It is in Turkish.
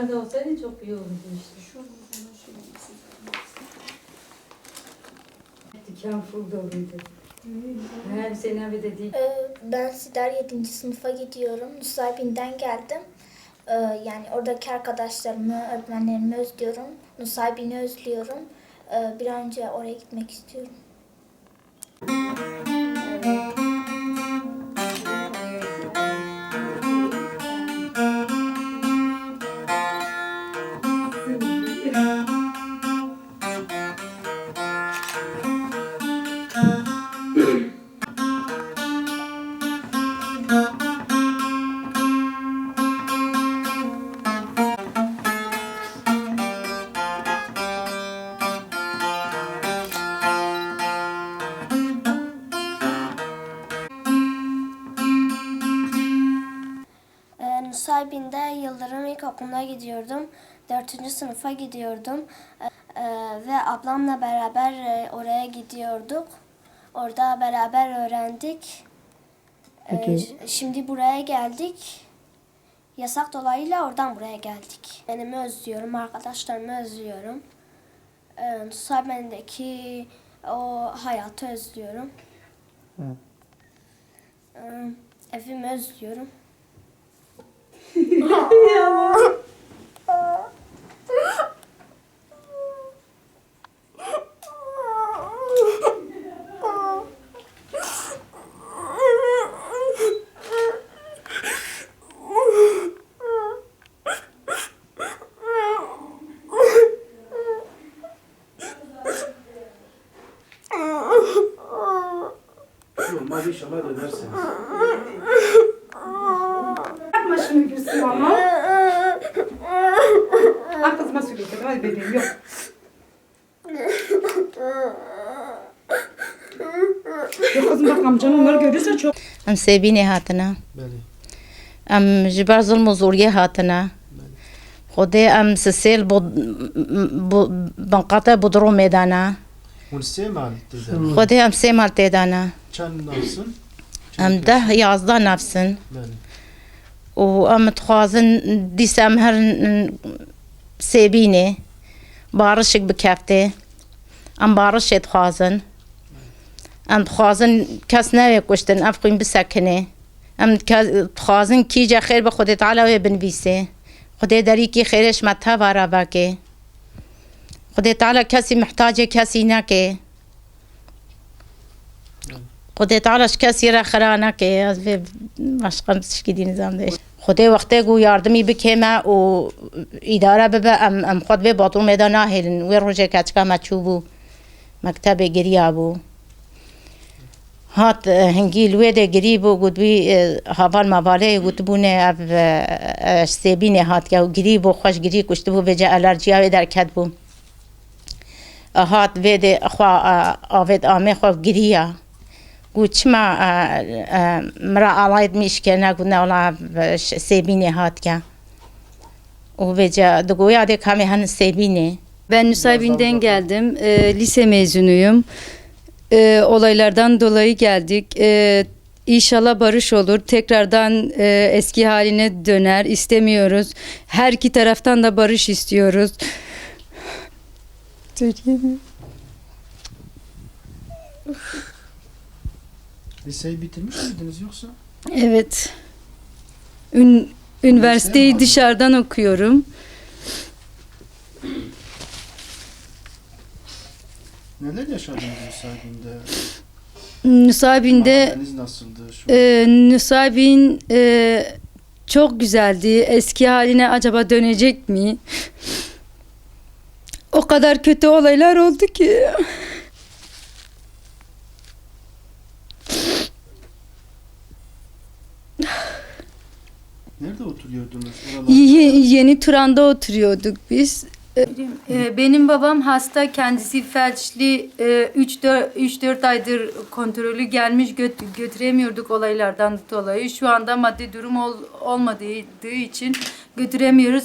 Yukarıda olsaydı çok iyi olurdu işte. Diken full doluydu. Her sene bir de değil. Ben Sider 7. sınıfa gidiyorum. Nusaybin'den geldim. Yani oradaki arkadaşlarımı, öğretmenlerimi özlüyorum. Nusaybin'i özlüyorum. Bir an önce oraya gitmek istiyorum. Nusaybin'de Yıldırım İlkokulu'na gidiyordum. 4. sınıfa gidiyordum. Ve ablamla beraber oraya gidiyorduk. Orada beraber öğrendik. Şimdi buraya geldik. Yasak dolayıyla oradan buraya geldik. Benimi özlüyorum, arkadaşlarımı özlüyorum. Nusaybin'deki o hayatı özlüyorum. Evimi özlüyorum. Olmaz inşallah dönersiniz. Yapma şunu Gülsüm ama. Ah kızıma söyleyeceğim. Hadi bebeğim yok. Yok kızım bak amcan onları görürse çok. ام سێبینێ هاتنە بله. ئەم ji ber zilm û zoriyê hatine Xwedê em sisêl binqate bi diromê dane Unse mal dedi. Xwedê em 3 mal tê dane Çan nafsın? em 10-11 nefsin Bele. û em dixwazin dîsa em her sêbînê barişek bikeftê em barişê dixwazin em dixwazin kes nevê kuştin ev xwîn bisekinê em dixwazin kîca xêr bi Xwedê Teala wê binivîsê Xwedê derîkî xêrê ji me teva re veke Xwedê Teala kesî mihtacê kesî neke Xwedê Teala ji kesî re xira neke ez vê başqa tişkî dî nizam değiş Xwedê wextê ku yardımî bike me û îdare bibe em xwe di vê batrûmê de nahêlin wê rojê keçika me çûbû mektebê giriya bû هات هنگی لویده گریب و گودوی هاوال مواله گوتبونه اف سیبینه هات که گریب و خوش گری کشته بو وجه الرژیا و درکت بو هات ویده خوا آوید آمه خوا گریا گوت چما مرا آلاید میش که نگو نولا سیبینه هات که و وجه دگویا ده کمی هن سیبینه Ben Nusaybin'den geldim. Lise mezunuyum. Olaylardan dolayı geldik. İnşallah barış olur. Tekrardan eski haline döner. İstemiyoruz. Her iki taraftan da barış istiyoruz. Liseyi bitirmiş miydiniz yoksa? Evet. Üniversiteyi dışarıdan okuyorum. Neler yaşadınız Nusaybin'de? Nusaybin'de Mahalleniz nasıldı? Nusaybin çok güzeldi. Eski haline acaba dönecek mi? O kadar kötü olaylar oldu ki. Nerede oturuyordunuz? Yeni Turan'da oturuyorduk biz. Benim babam hasta, kendisi felçli. 3-4 aydır kontrolü gelmiş, götüremiyorduk olaylardan dolayı. Şu anda maddi durum olmadığı için götüremiyoruz.